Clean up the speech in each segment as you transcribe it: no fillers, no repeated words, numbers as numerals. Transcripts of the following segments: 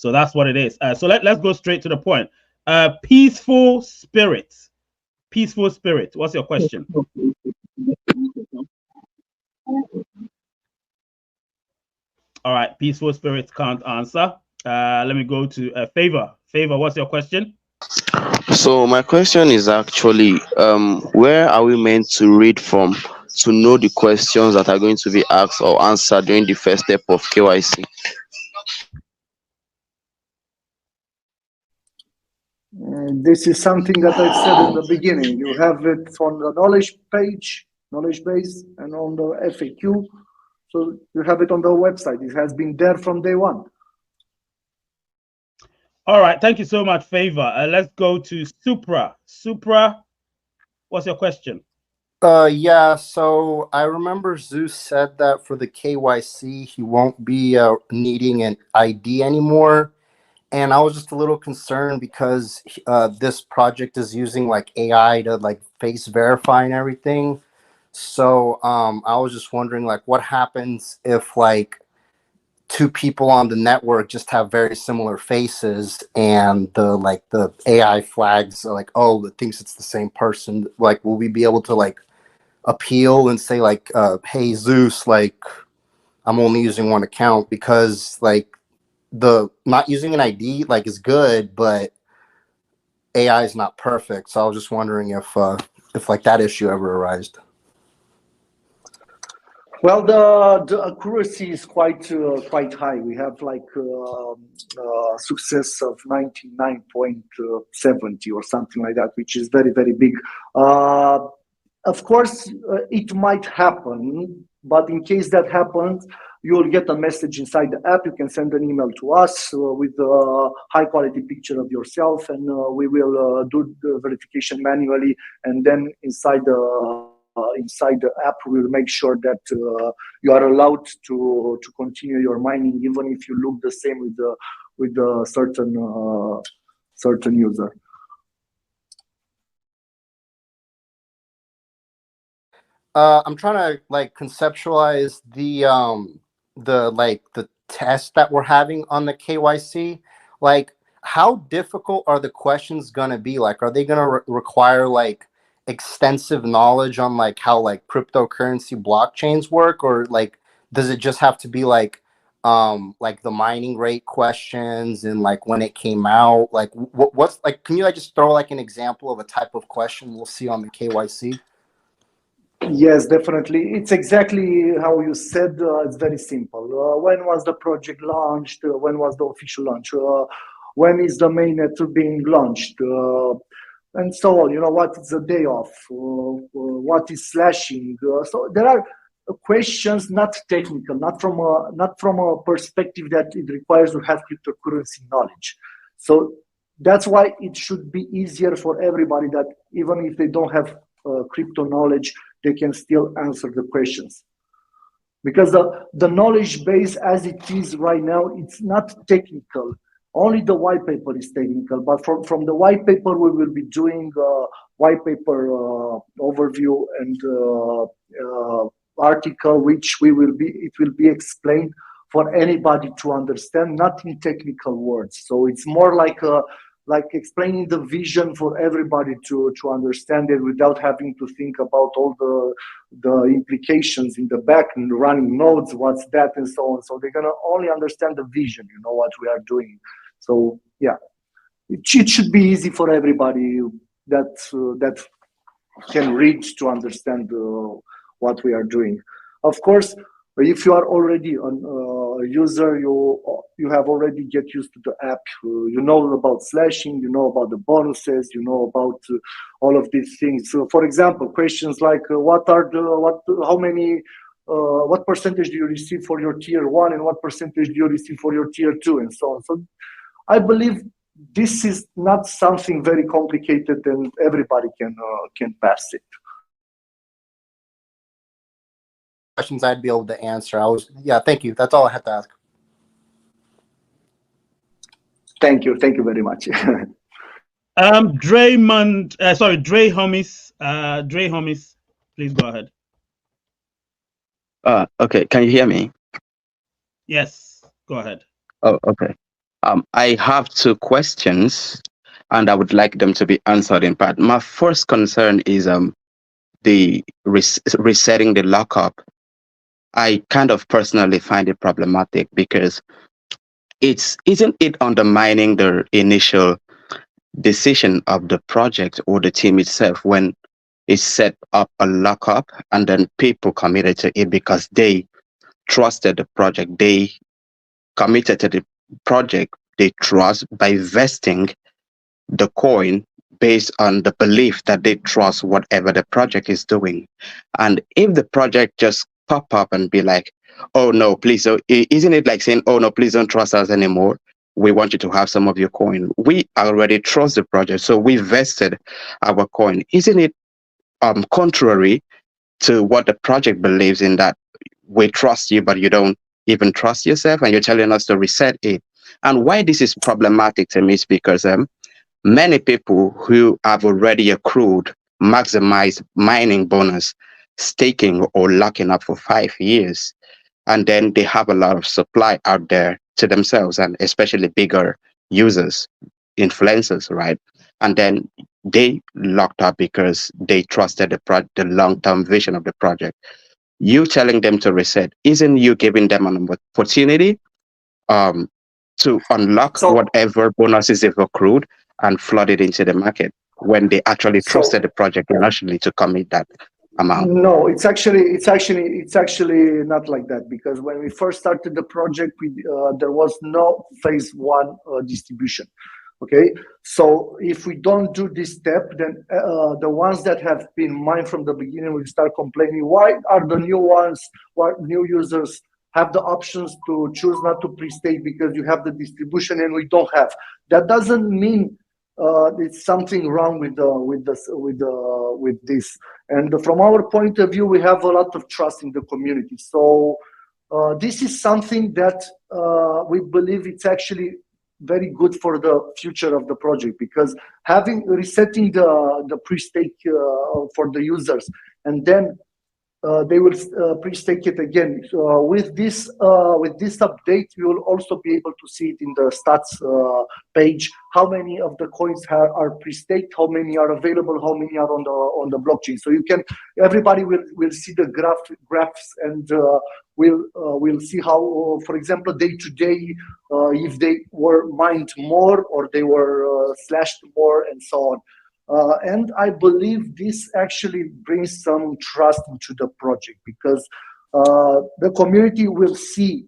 So that's what it is. So let's go straight to the point. Peaceful spirit. Peaceful spirit. What's your question? All right. Peaceful spirit can't answer. Let me go to Favor. Favor, what's your question? So my question is actually, where are we meant to read from to know the questions that are going to be asked or answered during the first step of KYC? This is something that I said in the beginning. You have it on the knowledge page, knowledge base, and on the FAQ. So you have it on the website. It has been there from day one. All right. Thank you so much, Favor. Let's go to Supra. Supra, what's your question? Yeah, so I remember Zeus said that for the KYC, he won't be needing an ID anymore. And I was just a little concerned because this project is using like AI to like face verify and everything. So I was just wondering like what happens if like two people on the network just have very similar faces and the AI flags are like, oh, it thinks it's the same person. Like, will we be able to like appeal and say like, hey Zeus, like I'm only using one account? Because like the not using an ID like is good, but AI is not perfect. So I was just wondering if like that issue ever arose. Well, the accuracy is quite high. We have like success of 99.70 or something like that, which is very, very big. Of course, it might happen, but in case that happens, you'll get a message inside the app. You can send an email to us with a high quality picture of yourself, and we will do the verification manually. And then inside the app, we'll make sure that you are allowed to continue your mining, even if you look the same with a certain user. I'm trying to like conceptualize the test that we're having on the KYC. Like, how difficult are the questions gonna be? Like, are they gonna require like extensive knowledge on like how like cryptocurrency blockchains work, or like does it just have to be like the mining rate questions and like when it came out? Like, what's like? Can you like just throw like an example of a type of question we'll see on the KYC? Yes, definitely. It's exactly how you said. It's very simple. When was the project launched? When was the official launch? When is the mainnet being launched? And so on. You know, what is the day off? What is slashing? So there are questions, not technical, not from a perspective that it requires to have cryptocurrency knowledge. So that's why it should be easier for everybody, that even if they don't have crypto knowledge, they can still answer the questions. Because the knowledge base as it is right now, it's not technical. Only the white paper is technical, but from the white paper, we will be doing white paper overview and article, which it will be explained for anybody to understand, not in technical words. So it's more like explaining the vision for everybody to understand it without having to think about all the implications in the back and running nodes, what's that, and so on. So they're gonna only understand the vision, you know, what we are doing. So yeah, it should be easy for everybody that can read to understand what we are doing. Of course, if you are already a user, you have already get used to the app. You know about slashing, you know about the bonuses, you know about all of these things. So, for example, questions like what percentage do you receive for your tier 1, and what percentage do you receive for your tier 2, and so on. So I believe this is not something very complicated, and everybody can pass it. Questions I'd be able to answer. Thank you. That's all I had to ask. Thank you very much. Dre Homies. Dre Homies, please go ahead. Okay. Can you hear me? Yes, go ahead. Oh, okay. I have two questions, and I would like them to be answered in part. My first concern is the resetting the lockup. I kind of personally find it problematic because isn't it undermining the initial decision of the project or the team itself when it set up a lockup and then people committed to it because they trusted the project, they committed to the project, they trust by vesting the coin based on the belief that they trust whatever the project is doing. And if the project just pop up and be like, oh no, please, so isn't it like saying, oh no, please don't trust us anymore. We want you to have some of your coin. We already trust the project, so we vested our coin. Isn't it contrary to what the project believes in, that we trust you, but you don't even trust yourself, and you're telling us to reset it? And why this is problematic to me is because many people who have already accrued maximized mining bonus, staking or locking up for 5 years, and then they have a lot of supply out there to themselves, and especially bigger users, influencers, right? And then they locked up because they trusted the long-term vision of the project. You telling them to reset, isn't you giving them an opportunity um, to unlock So, whatever bonuses they've accrued and flood it into the market when they actually so trusted the project initially to commit that amount? no, it's actually not like that, because when we first started the project, there was no phase one distribution. Okay, so if we don't do this step, then the ones that have been mined from the beginning will start complaining. Why are the new ones, why new users have the options to choose not to pre-stake because you have the distribution and we don't have? That doesn't mean it's something wrong with this. And from our point of view, we have a lot of trust in the community. So this is something that we believe it's actually very good for the future of the project, because resetting the pre-stake for the users, and then they will pre-stake it again. With this update, we will also be able to see it in the stats page, how many of the coins are pre-staked, how many are available, how many are on the blockchain. So everybody will see the graphs, and we'll see how, for example, day to day, if they were mined more or they were slashed more, and so on. And I believe this actually brings some trust into the project, because the community will see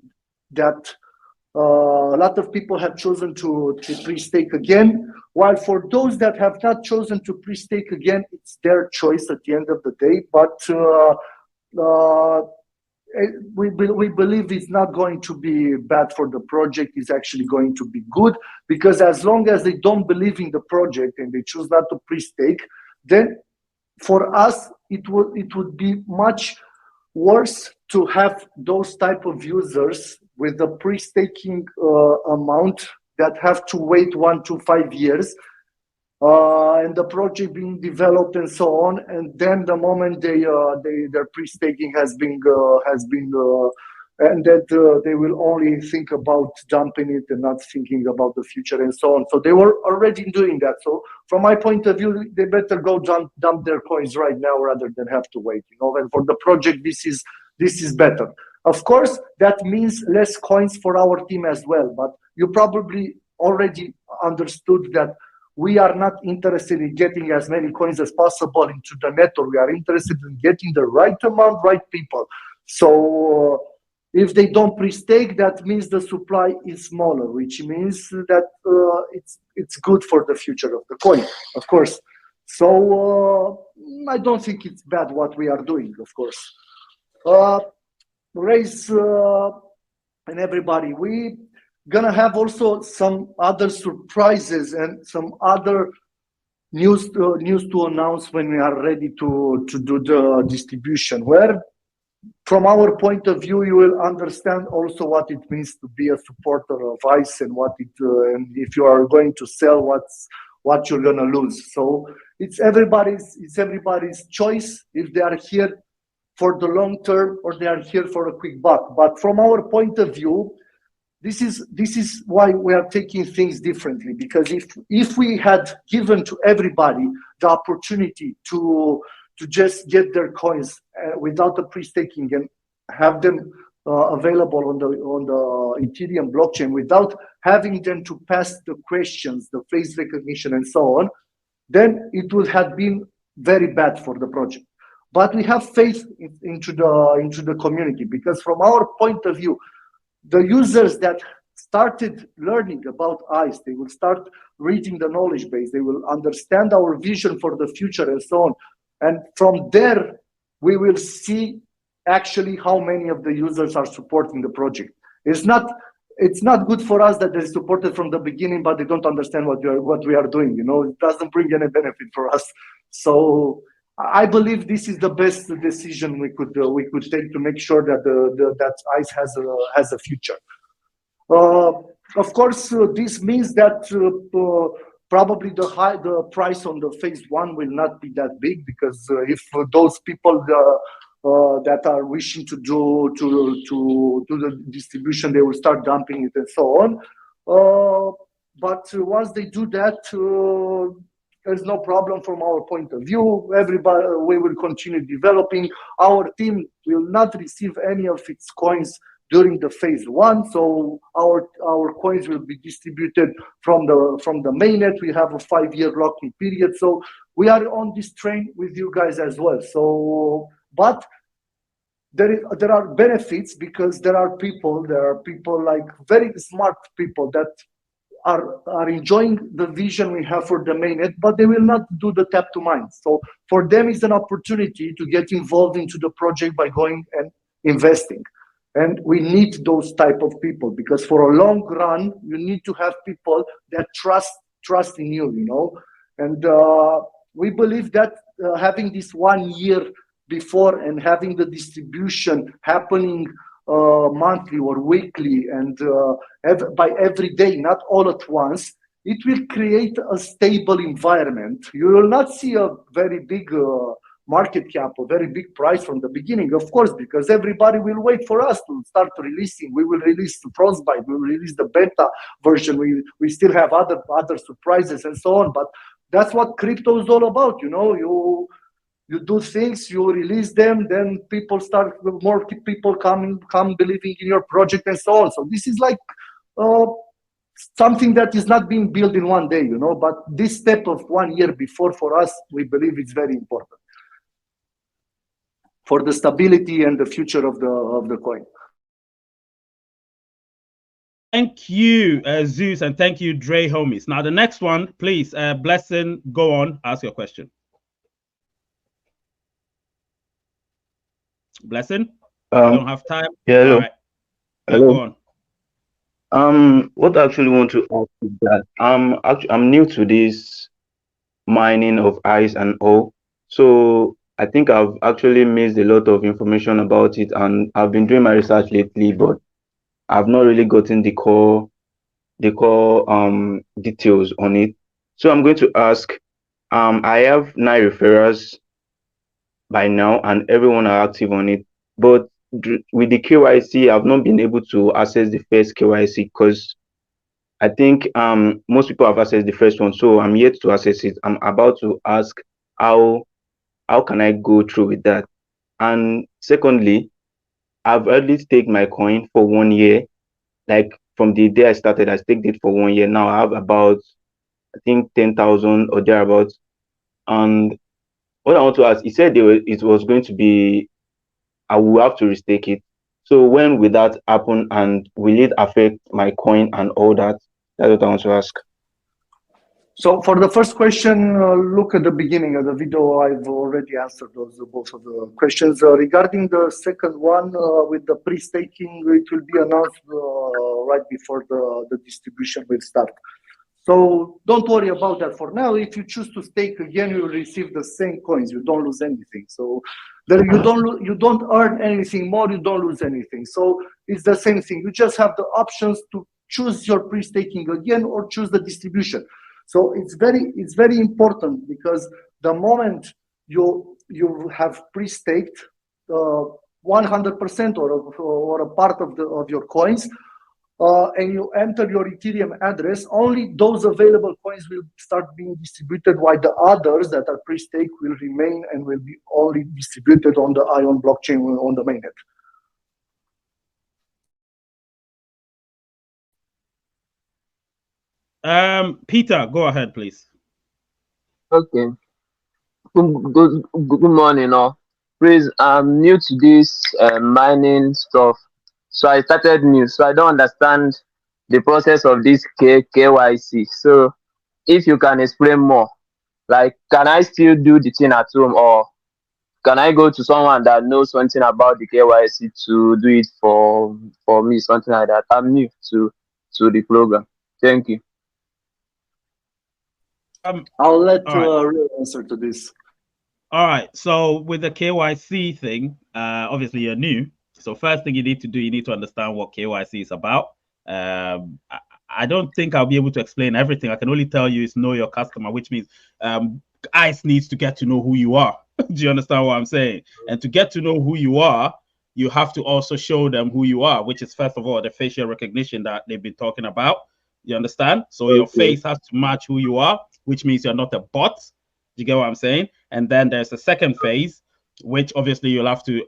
that a lot of people have chosen to pre-stake again, while for those that have not chosen to pre-stake again, it's their choice at the end of the day. But we believe it's not going to be bad for the project. It's actually going to be good, because as long as they don't believe in the project and they choose not to pre-stake, then for us it would be much worse to have those type of users with the pre-staking amount that have to wait 1 to 5 years, and the project being developed and so on, and then the moment their pre-staking has been and that they will only think about dumping it and not thinking about the future and so on. So they were already doing that. So from my point of view, they better go dump their coins right now rather than have to wait. And for the project, this is better. Of course, that means less coins for our team as well. But you probably already understood that we are not interested in getting as many coins as possible into the network. We are interested in getting the right amount, right people. So if they don't pre-stake, that means the supply is smaller, which means that it's good for the future of the coin, of course. So I don't think it's bad what we are doing, of course. Raise and everybody, we gonna have also some other surprises and some other news to announce when we are ready to do the distribution, where from our point of view you will understand also what it means to be a supporter of ICE, and and if you are going to sell, what you're gonna lose. So it's everybody's choice if they are here for the long term or they are here for a quick buck. But from our point of view, this is why we are taking things differently, because if we had given to everybody the opportunity to just get their coins without the pre-staking and have them available on the Ethereum blockchain without having them to pass the questions, the face recognition and so on, then it would have been very bad for the project. But we have faith into the community, because from our point of view, the users that started learning about ICE, they will start reading the knowledge base, they will understand our vision for the future and so on. And from there, we will see actually how many of the users are supporting the project. It's not good for us that they supported from the beginning, but they don't understand what we are doing. You know, it doesn't bring any benefit for us. So I believe this is the best decision we could take to make sure that that ICE has a future. Of course, this means that probably the price on the phase one will not be that big, because if those people that are wishing to do the distribution, they will start dumping it and so on. But once they do that, there's no problem from our point of view. Everybody, we will continue developing. Our team will not receive any of its coins during the phase one, so our coins will be distributed from the mainnet. We have a 5-year lock-in period, so we are on this train with you guys as well. So, but there are benefits, because there are people like very smart people that are enjoying the vision we have for the mainnet, but they will not do the tap to mine. So for them, it's an opportunity to get involved into the project by going and investing. And we need those type of people, because for a long run, you need to have people that trust in you, you know. And we believe that having this 1 year before and having the distribution happening monthly or weekly and by every day, not all at once, it will create a stable environment. You will not see a very big market cap, a very big price from the beginning, of course, because everybody will wait for us to start releasing. We will release the Frostbite, we will release the beta version, we still have other surprises and so on. But that's what crypto is all about, you know. You do things, you release them, then more people come believing in your project and so on. So this is like something that is not being built in one day, you know. But this step of 1 year before, for us, we believe it's very important for the stability and the future of the coin. Thank you, Zeus, and thank you, Dre homies. Now the next one, please, Blessing, go on, ask your question. Blessing, you don't have time. Yeah, hello. All right. Hello. Go on. What I actually want to ask is that I'm new to this mining of ICE and all, so I think I've actually missed a lot of information about it, and I've been doing my research lately, but I've not really gotten the core details on it. So I'm going to ask. I have 9 referrals by now, and everyone are active on it. But with the KYC, I've not been able to access the first KYC, because I think most people have accessed the first one, so I'm yet to access it. I'm about to ask how can I go through with that. And secondly, I've already staked my coin for 1 year. Like from the day I started, I staked it for 1 year. Now I have about, I think, 10,000 or thereabouts. And what I want to ask, he said it was going to be, I will have to restake it. So when will that happen, and will it affect my coin and all that? That's what I want to ask. So for the first question, look at the beginning of the video. I've already answered both of the questions. Regarding the second one, with the pre-staking, it will be announced right before the distribution will start. So don't worry about that for now. If you choose to stake again, you will receive the same coins. You don't lose anything. So there you don't earn anything more. You don't lose anything. So it's the same thing. You just have the options to choose your pre-staking again or choose the distribution. So it's very important, because the moment you have pre-staked 100% or a part of your coins, and you enter your Ethereum address, only those available coins will start being distributed, while the others that are pre-stake will remain and will be only distributed on the Ion blockchain on the mainnet. Peter, go ahead, please. Okay. Good morning, all. Please, I'm new to this mining stuff, so I started new, so I don't understand the process of this KYC. So, if you can explain more, like, can I still do the thing at home, or can I go to someone that knows something about the KYC to do it for me, something like that? I'm new to the program. Thank you. I'll let right. Ray answer to this. All right. So with the KYC thing, obviously you're new. So first thing you need to do, you need to understand what KYC is about. I don't think I'll be able to explain everything. I can only tell you it's know your customer, which means ICE needs to get to know who you are. Do you understand what I'm saying? And to get to know who you are, you have to also show them who you are, which is first of all the facial recognition that they've been talking about. You understand? So your face has to match who you are, which means you're not a bot. Do you get what I'm saying? And then there's a second phase, which obviously you'll have to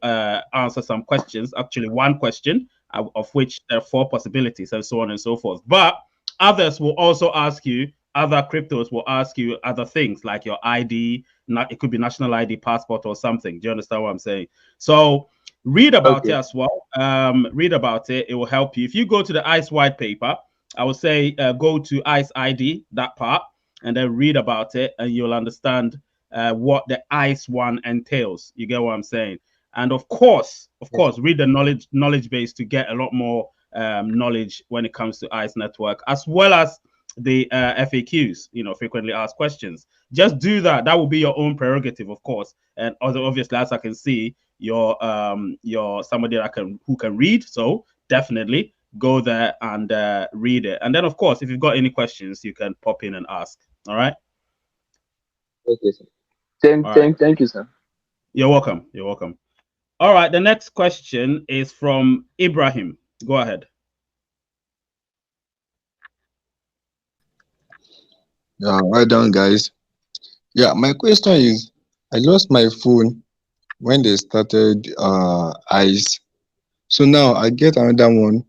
answer some questions, actually one question, of which there are 4 possibilities and so on and so forth. But others will also ask you, other cryptos will ask you other things like your ID, it could be national ID, passport or something. Do you understand what I'm saying? So read about it as well. Read about it. It will help you. If you go to the ICE white paper, I would say go to ICE ID, that part, and then read about it, and you'll understand what the ICE one entails. You get what I'm saying? And of course, read the knowledge base to get a lot more knowledge when it comes to ICE network, as well as the FAQs, frequently asked questions. Just do that. That will be your own prerogative, of course. And obviously, as I can see, you're somebody who can read. So definitely go there and read it. And then, of course, if you've got any questions, you can pop in and ask. All right. Okay, sir. Thank you, sir. You're welcome. You're welcome. All right. The next question is from Ibrahim. Go ahead. Yeah, well done, guys. Yeah, my question is, I lost my phone when they started ICE. So now I get another one.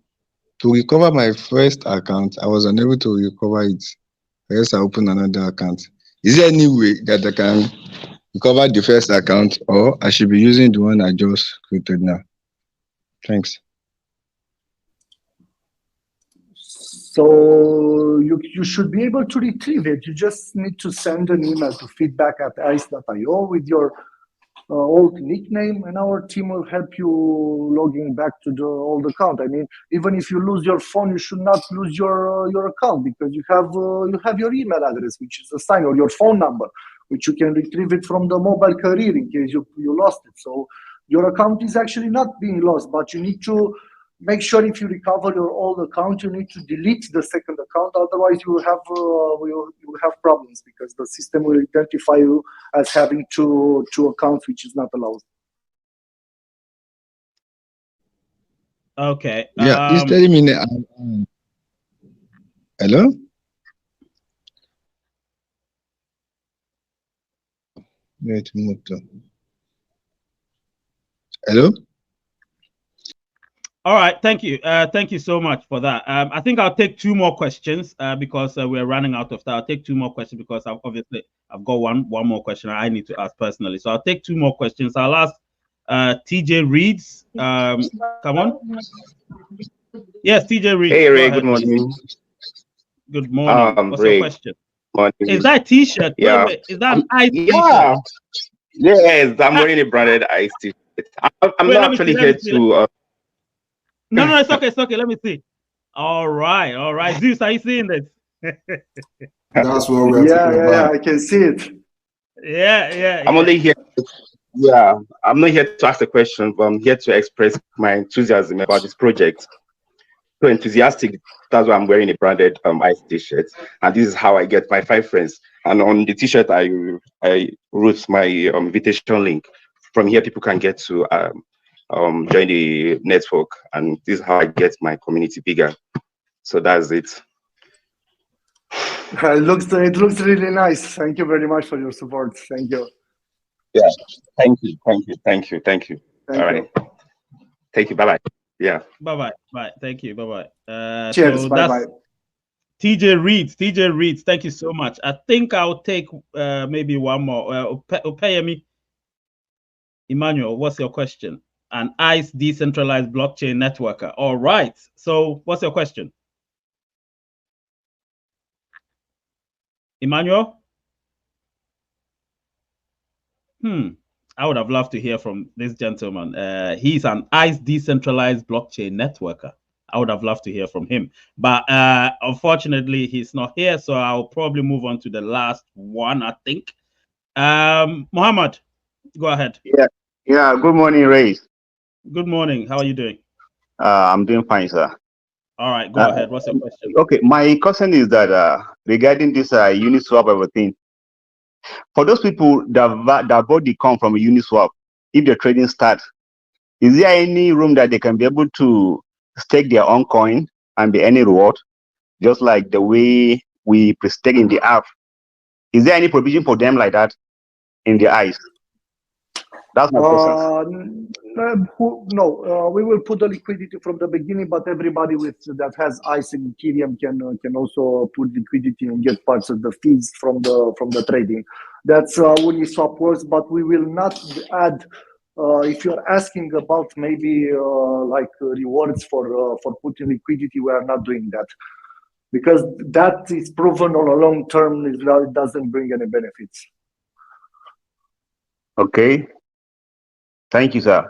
To recover my first account, I was unable to recover it. Yes, I open another account. Is there any way that I can recover the first account, or I should be using the one I just created now? Thanks. So you should be able to retrieve it. You just need to send an email to feedback@ice.io with your old nickname, and our team will help you logging back to the old account. I mean, even if you lose your phone, you should not lose your account, because you have your email address, which is assigned, or your phone number, which you can retrieve it from the mobile carrier in case you lost it. So your account is actually not being lost, but you need to make sure if you recover your old account, you need to delete the second account. Otherwise, you will have problems, because the system will identify you as having two accounts, which is not allowed. Okay. Yeah, he's telling me. Hello. Wait, hello. All right, thank you. Thank you so much for that. I think I'll take 2 more questions because we're running out of time. I'll take 2 more questions because I've got one more question I need to ask personally. So I'll take 2 more questions. I'll ask TJ Reeds. Come on. Yes, TJ Reeds. Hey Ray, good morning. Good morning. What's your question? Morning. Is that a t-shirt? Yeah. Wait. Is that an ICE t-shirt? Yes, I'm wearing a branded ICE t-shirt. I'm not actually here to No, it's okay. It's okay. Let me see. All right. Zeus, are you seeing this? That's what we're talking about. Yeah, I can see it. Yeah. I'm only here. I'm not here to ask a question, but I'm here to express my enthusiasm about this project. So enthusiastic. That's why I'm wearing a branded ICE t-shirt, and this is how I get my 5 friends. And on the t-shirt, I wrote my invitation link. From here, people can get to join the network, and this is how I get my community bigger. So that's it. It looks really nice. Thank you very much for your support. Thank you. Yeah. Thank you. Thank you. Thank All you. right. Thank you. Bye bye. Yeah. Bye. Thank you. Bye. Cheers. So Bye. that's TJ Reeds. Thank you so much. I think I'll take maybe one more. Opeyemi Emmanuel, what's your question? An ICE decentralized blockchain networker. All right. So what's your question? Emmanuel? I would have loved to hear from this gentleman. He's an ICE decentralized blockchain networker. I would have loved to hear from him. But unfortunately, he's not here. So I'll probably move on to the last one, I think. Mohammed, go ahead. Yeah. Good morning, Ray. Good morning. How are you doing? I'm doing fine, sir. All right, go ahead. What's your question? Okay, my question is that regarding this Uniswap everything, for those people that bought the coin from Uniswap, if the trading starts, is there any room that they can be able to stake their own coin and be any reward, just like the way we stake in the app? Is there any provision for them like that in the ICE? That's my question. No, we will put the liquidity from the beginning, but everybody that has ICE and Ethereum can also put liquidity and get parts of the fees from the trading. That's Uniswap works, but we will not add. If you're asking about maybe like rewards for putting liquidity, we are not doing that because that is proven on a long term. It doesn't bring any benefits. Okay. Thank you, sir.